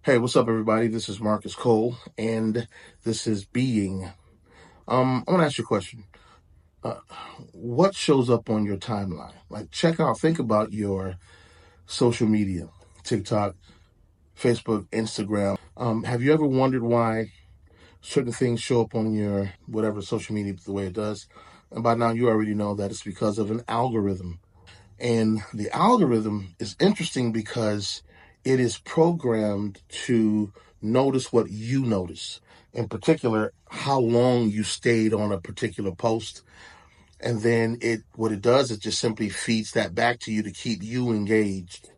Hey, what's up, everybody? This is Marcus Cole, and this is Being. I want to ask you a question. Uh, what shows up on your timeline? Like, think about your social media, TikTok, Facebook, Instagram. Have you ever wondered why certain things show up on your whatever social media the way it does? And by now, you already know that it's because of an algorithm. And the algorithm is interesting because it is programmed to notice what you notice. In particular, how long you stayed on a particular post. And then what it does is just simply feeds that back to you to keep you engaged,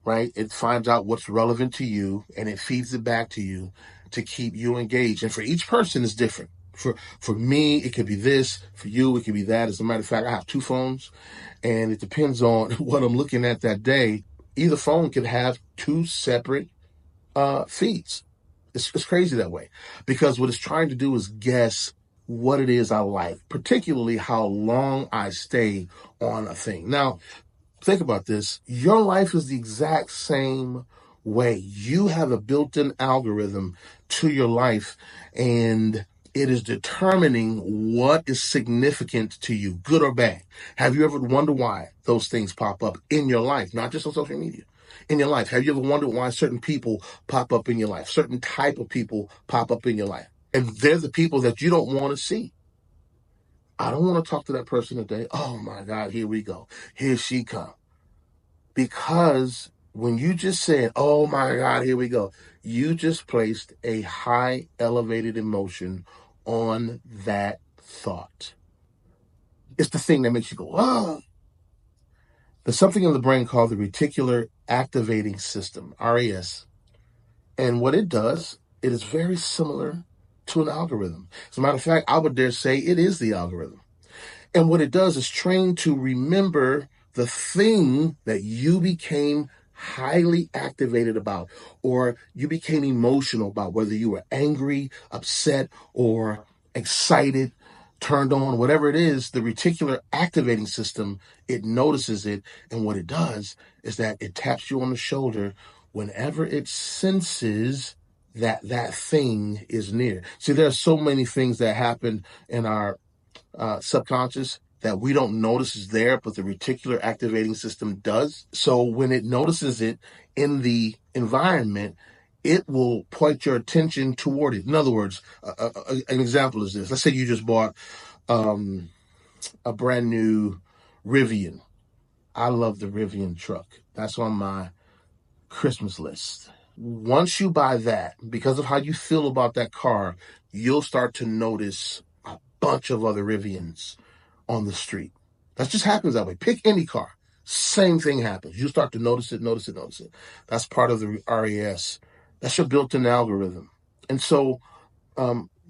right? It finds out what's relevant to you and it feeds it back to you to keep you engaged. And for each person is different. For me, it could be this. For you, it could be that. As a matter of fact, I have two phones, and it depends on what I'm looking at that day. Either phone could have two separate feeds. It's crazy that way, because what it's trying to do is guess what it is I like, particularly how long I stay on a thing. Now, think about this. Your life is the exact same way. You have a built-in algorithm to your life, and it is determining what is significant to you, good or bad. Have you ever wondered why those things pop up in your life, not just on social media? In your life, have you ever wondered why certain people pop up in your life, certain type of people pop up in your life? And they're the people that you don't want to see. I don't want to talk to that person today. Oh my God, here we go. Here she comes. Because when you just said, oh my God, here we go, you just placed a high elevated emotion on that thought. It's the thing that makes you go, oh. There's something in the brain called the reticular activating system, RAS. And what it does, it is very similar to an algorithm. As a matter of fact, I would dare say it is the algorithm. And what it does is train to remember the thing that you became highly activated about, or you became emotional about, whether you were angry, upset, or excited, turned on, whatever it is. The reticular activating system, it notices it. And what it does is that it taps you on the shoulder whenever it senses that thing is near. See, there are so many things that happen in our subconscious that we don't notice is there, but the reticular activating system does. So when it notices it in the environment, it will point your attention toward it. In other words, an example is this. Let's say you just bought a brand new Rivian. I love the Rivian truck. That's on my Christmas list. Once you buy that, because of how you feel about that car, you'll start to notice a bunch of other Rivians on the street. That just happens that way. Pick any car. Same thing happens. You start to notice it, notice it, notice it. That's part of the RAS. That's your built-in algorithm. And so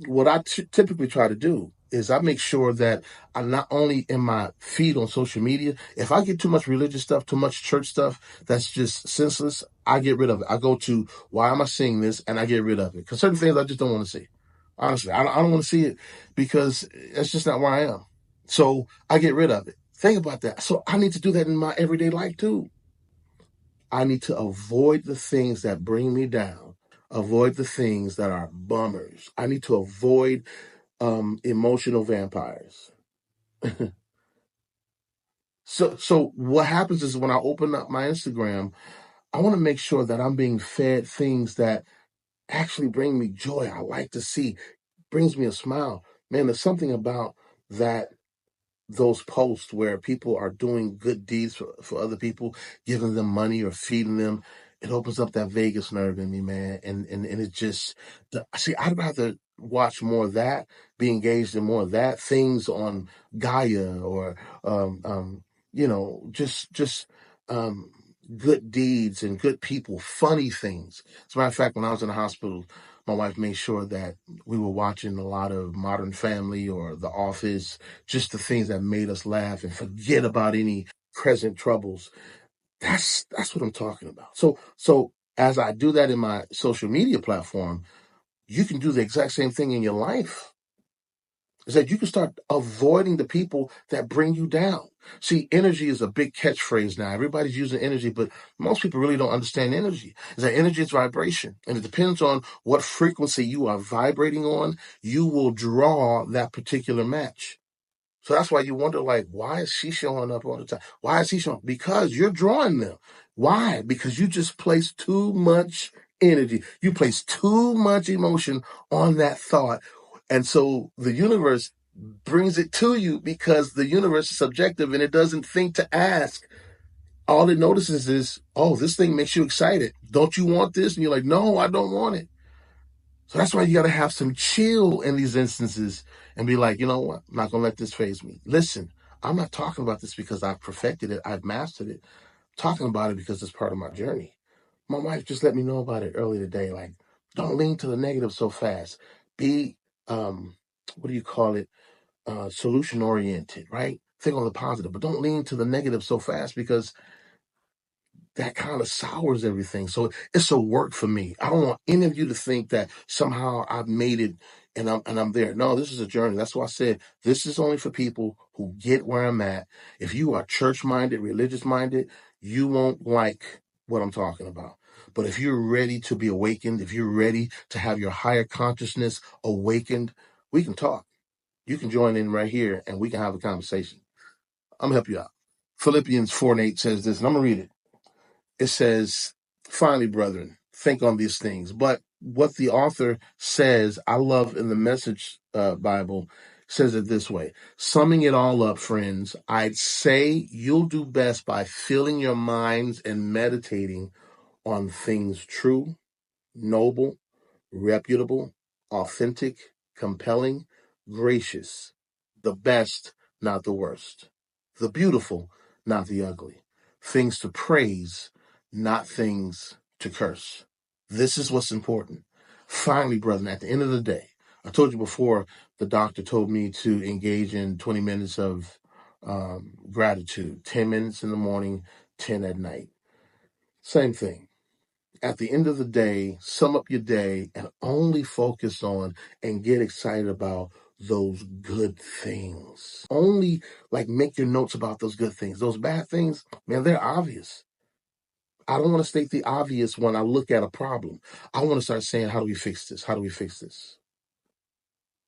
what I typically try to do is I make sure that I'm not only in my feed on social media. If I get too much religious stuff, too much church stuff that's just senseless, I get rid of it. I go to why am I seeing this, and I get rid of it, because certain things I just don't want to see. Honestly, I don't want to see it because that's just not where I am. So I get rid of it. Think about that. So I need to do that in my everyday life too. I need to avoid the things that bring me down, avoid the things that are bummers. I need to avoid emotional vampires. So what happens is when I open up my Instagram, I want to make sure that I'm being fed things that actually bring me joy. I like to see, brings me a smile. Man, there's something about that those posts where people are doing good deeds for other people, giving them money or feeding them. It opens up that vagus nerve in me, man. And it just, see, I'd rather watch more of that, be engaged in more of that, things on Gaia or, just um, good deeds and good people, funny things. As a matter of fact, when I was in the hospital, my wife made sure that we were watching a lot of Modern Family or The Office, just the things that made us laugh and forget about any present troubles. That's what I'm talking about. So as I do that in my social media platform, you can do the exact same thing in your life. is that you can start avoiding the people that bring you down. See, energy is a big catchphrase now. Everybody's using energy, but most people really don't understand energy. Is that energy is vibration, and it depends on what frequency you are vibrating on. You will draw that particular match. So that's why you wonder, like, why is she showing up all the time? Why is he showing up? Because you're drawing them. Why? Because you just place too much energy. You place too much emotion on that thought. And so the universe brings it to you because the universe is subjective and it doesn't think to ask. All it notices is, oh, this thing makes you excited. Don't you want this? And you're like, no, I don't want it. So that's why you got to have some chill in these instances and be like, you know what? I'm not going to let this phase me. Listen, I'm not talking about this because I've perfected it. I've mastered it. I'm talking about it because it's part of my journey. My wife just let me know about it earlier today. Like, don't lean to the negative so fast. Be, what do you call it? Solution oriented, right? Think on the positive, but don't lean to the negative so fast because that kind of sours everything. So it's a work for me. I don't want any of you to think that somehow I've made it and I'm there. No, this is a journey. That's why I said this is only for people who get where I'm at. If you are church minded, religious minded, you won't like what I'm talking about. But if you're ready to be awakened, if you're ready to have your higher consciousness awakened, we can talk. You can join in right here and we can have a conversation. I'm gonna help you out. Philippians 4:8 says this, and I'm gonna read it. It says, finally, brethren, think on these things. But what the author says, I love in the Message Bible, says it this way. Summing it all up, friends, I'd say you'll do best by filling your minds and meditating on things true, noble, reputable, authentic, compelling, gracious, the best, not the worst, the beautiful, not the ugly, things to praise, not things to curse. This is what's important. Finally, brethren, at the end of the day, I told you before, the doctor told me to engage in 20 minutes of gratitude, 10 minutes in the morning, 10 at night. Same thing. At the end of the day, sum up your day and only focus on and get excited about those good things. Only like make your notes about those good things. Those bad things, man, they're obvious. I don't want to state the obvious when I look at a problem. I want to start saying, how do we fix this? How do we fix this?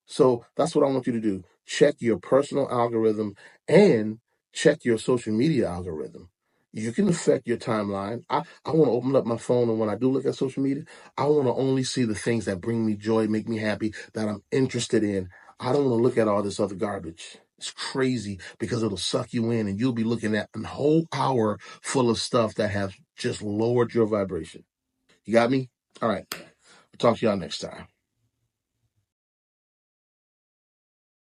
So that's what I want you to do. Check your personal algorithm and check your social media algorithm. You can affect your timeline. I want to open up my phone, and when I do look at social media, I want to only see the things that bring me joy, make me happy, that I'm interested in. I don't want to look at all this other garbage. It's crazy because it'll suck you in, and you'll be looking at a whole hour full of stuff that has just lowered your vibration. You got me? All right. I'll talk to y'all next time.